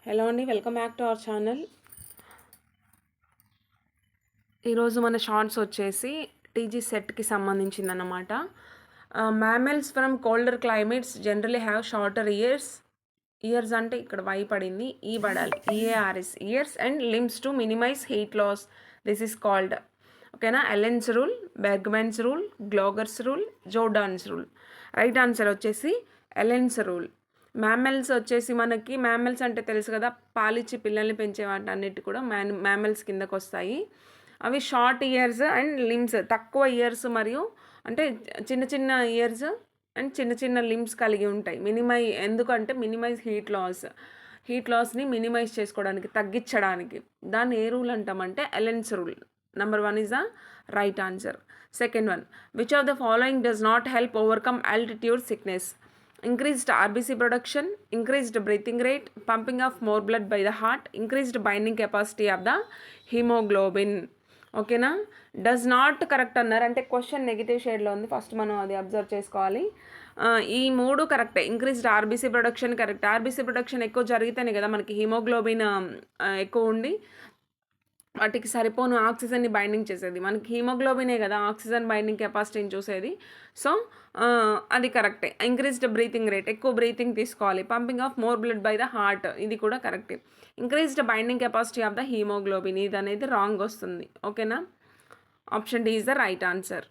Hello అండి, welcome back to our channel. ఈరోజు మన షార్ట్స్ వచ్చేసి టీజీ సెట్కి సంబంధించిందన్నమాట. Mammals from colder climates generally have shorter ears. Ears అంటే ఇక్కడ వై పడింది, ఈ పడాలి, E A R S, ears and limbs to minimize heat loss. This is called, ఓకేనా, Allen's rule, Bergmann's rule, Gloger's rule, Jordan's rule. Right answer వచ్చేసి Allen's rule. Mammals వచ్చేసి మనకి, mammals అంటే తెలుసు కదా, పాలిచ్చి పిల్లల్ని పెంచే వాటి అన్నిటి కూడా మ్యామెల్స్ కిందకు వస్తాయి. అవి షార్ట్ ఇయర్స్ అండ్ లిమ్స్, తక్కువ ఇయర్స్ మరియు అంటే చిన్న చిన్న ఇయర్స్ అండ్ చిన్న చిన్న లిమ్స్ కలిగి ఉంటాయి. ఎందుకంటే మినిమైజ్ హీట్ లాస్ని మినిమైజ్ చేసుకోవడానికి, తగ్గించడానికి. దాన్ని ఏ రూల్ అంటామంటే Allen's rule. Number 1 is the right answer. Second one, which of the following does not help overcome altitude sickness? Increased RBC production, increased breathing rate, pumping of more blood by the heart, increased binding capacity of the hemoglobin. ఓకేనా, does not correct అన్నారు అంటే question negative షేడ్లో ఉంది, first మనం అది observe చేసుకోవాలి. ఈ మూడు కరెక్టే. Increased RBC production correct. RBC production ఎక్కువ జరిగితేనే కదా మనకి హిమోగ్లోబిన్ ఎక్కువ ఉండి వాటికి సరిపోను ఆక్సిజన్ని బైండింగ్ చేసేది. మనకి హీమోగ్లోబినే కదా ఆక్సిజన్ బైండింగ్ కెపాసిటీని చూసేది. సో అది కరెక్టే. ఇంక్రీజ్డ్ బ్రీతింగ్ రేట్, ఎక్కువ బ్రీతింగ్ తీసుకోవాలి. Pumping of more blood by the heart, ఇది కూడా కరెక్టే. Increased binding capacity of the haemoglobin, ఇది అనేది రాంగ్ వస్తుంది. ఓకేనా, option D is the right answer.